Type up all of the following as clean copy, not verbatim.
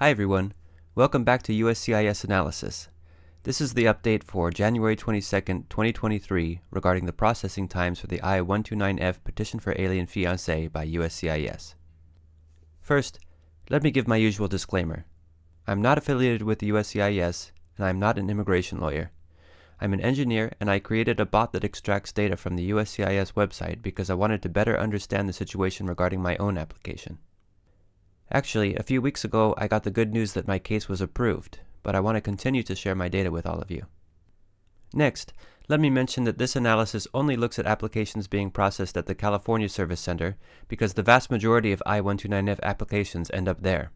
Hi everyone, welcome back to USCIS Analysis. This is the update for January 22nd, 2023 regarding the processing times for the I-129F petition for alien fiancé by USCIS. First, let me give my usual disclaimer. I'm not affiliated with the USCIS and I'm not an immigration lawyer. I'm an engineer and I created a bot that extracts data from the USCIS website because I wanted to better understand the situation regarding my own application. Actually, a few weeks ago, I got the good news that my case was approved, but I want to continue to share my data with all of you. Next, let me mention that this analysis only looks at applications being processed at the California Service Center because the vast majority of I-129F applications end up there.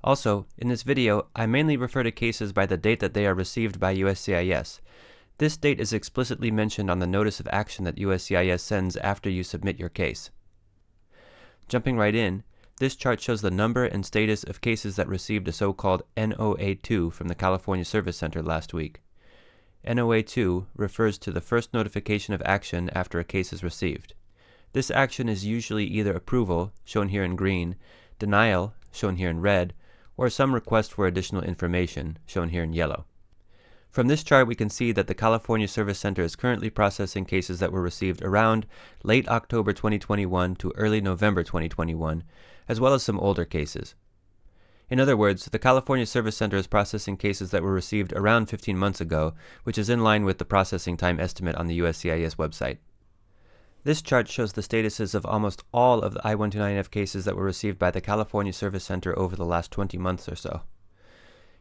Also, in this video, I mainly refer to cases by the date that they are received by USCIS. This date is explicitly mentioned on the Notice of Action that USCIS sends after you submit your case. Jumping right in, this chart shows the number and status of cases that received a so-called NOA2 from the California Service Center last week. NOA2 refers to the first notification of action after a case is received. This action is usually either approval, shown here in green, denial, shown here in red, or some request for additional information, shown here in yellow. From this chart we can see that the California Service Center is currently processing cases that were received around late October 2021 to early November 2021, as well as some older cases. In other words, the California Service Center is processing cases that were received around 15 months ago, which is in line with the processing time estimate on the USCIS website. This chart shows the statuses of almost all of the I-129F cases that were received by the California Service Center over the last 20 months or so.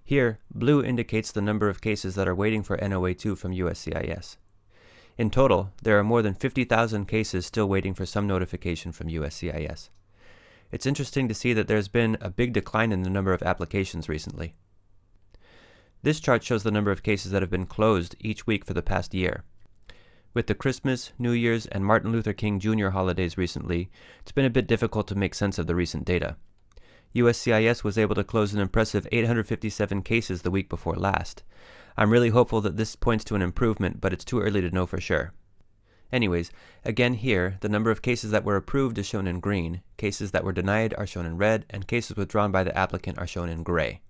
Here, blue indicates the number of cases that are waiting for NOA2 from USCIS. In total, there are more than 50,000 cases still waiting for some notification from USCIS. It's interesting to see that there's been a big decline in the number of applications recently. This chart shows the number of cases that have been closed each week for the past year. With the Christmas, New Year's, and Martin Luther King Jr. holidays recently, it's been a bit difficult to make sense of the recent data. USCIS was able to close an impressive 857 cases the week before last. I'm really hopeful that this points to an improvement, but it's too early to know for sure. Anyways, again here, the number of cases that were approved is shown in green, cases that were denied are shown in red, and cases withdrawn by the applicant are shown in gray.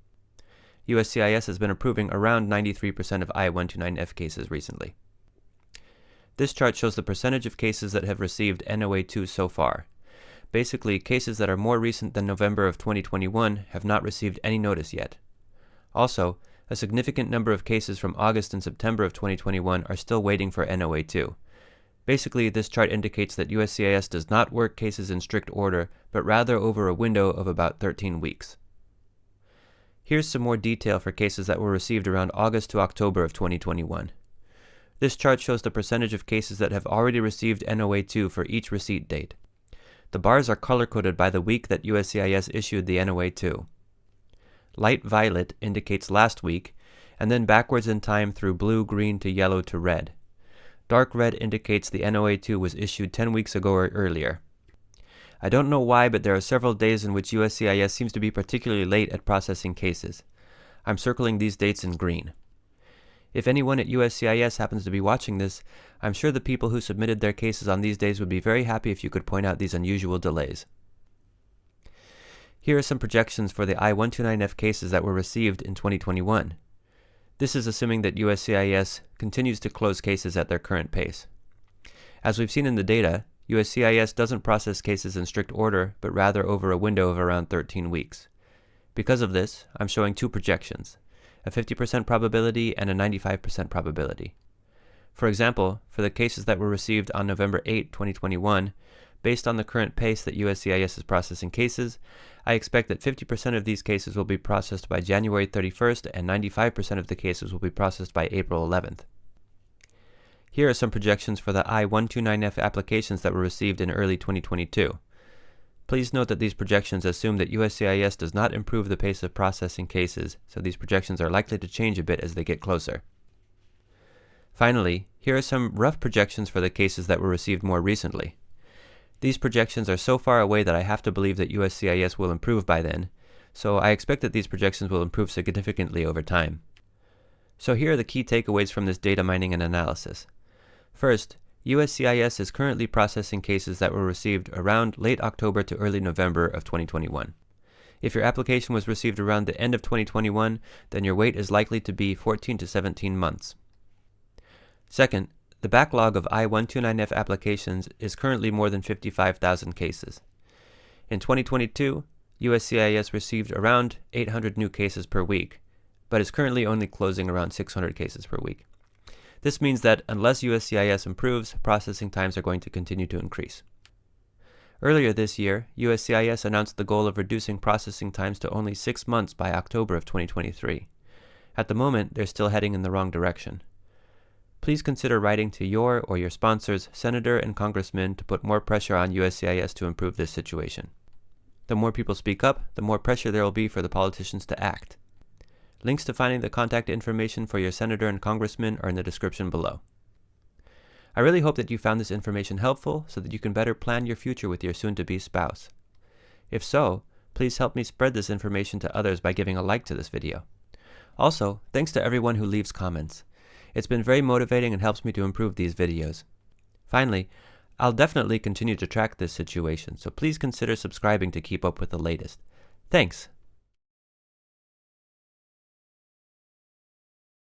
USCIS has been approving around 93% of I-129F cases recently. This chart shows the percentage of cases that have received NOA2 so far. Basically, cases that are more recent than November of 2021 have not received any notice yet. Also, a significant number of cases from August and September of 2021 are still waiting for NOA2. Basically, this chart indicates that USCIS does not work cases in strict order, but rather over a window of about 13 weeks. Here's some more detail for cases that were received around August to October of 2021. This chart shows the percentage of cases that have already received NOA2 for each receipt date. The bars are color-coded by the week that USCIS issued the NOA2. Light violet indicates last week, and then backwards in time through blue, green to yellow to red. Dark red indicates the NOA2 was issued 10 weeks ago or earlier. I don't know why, but there are several days in which USCIS seems to be particularly late at processing cases. I'm circling these dates in green. If anyone at USCIS happens to be watching this, I'm sure the people who submitted their cases on these days would be very happy if you could point out these unusual delays. Here are some projections for the I-129F cases that were received in 2021. This is assuming that USCIS continues to close cases at their current pace. As we've seen in the data, USCIS doesn't process cases in strict order, but rather over a window of around 13 weeks. Because of this, I'm showing two projections, a 50% probability and a 95% probability. For example, for the cases that were received on November 8, 2021, based on the current pace that USCIS is processing cases, I expect that 50% of these cases will be processed by January 31st and 95% of the cases will be processed by April 11th. Here are some projections for the I-129F applications that were received in early 2022. Please note that these projections assume that USCIS does not improve the pace of processing cases, so these projections are likely to change a bit as they get closer. Finally, here are some rough projections for the cases that were received more recently. These projections are so far away that I have to believe that USCIS will improve by then, so I expect that these projections will improve significantly over time. So here are the key takeaways from this data mining and analysis. First, USCIS is currently processing cases that were received around late October to early November of 2021. If your application was received around the end of 2021, then your wait is likely to be 14 to 17 months. Second, the backlog of I-129F applications is currently more than 55,000 cases. In 2022, USCIS received around 800 new cases per week, but is currently only closing around 600 cases per week. This means that unless USCIS improves, processing times are going to continue to increase. Earlier this year, USCIS announced the goal of reducing processing times to only 6 months by October of 2023. At the moment, they're still heading in the wrong direction. Please consider writing to your or your sponsor's senator and congressman to put more pressure on USCIS to improve this situation. The more people speak up, the more pressure there will be for the politicians to act. Links to finding the contact information for your senator and congressman are in the description below. I really hope that you found this information helpful so that you can better plan your future with your soon-to-be spouse. If so, please help me spread this information to others by giving a like to this video. Also, thanks to everyone who leaves comments. It's been very motivating and helps me to improve these videos. Finally, I'll definitely continue to track this situation, so please consider subscribing to keep up with the latest. Thanks!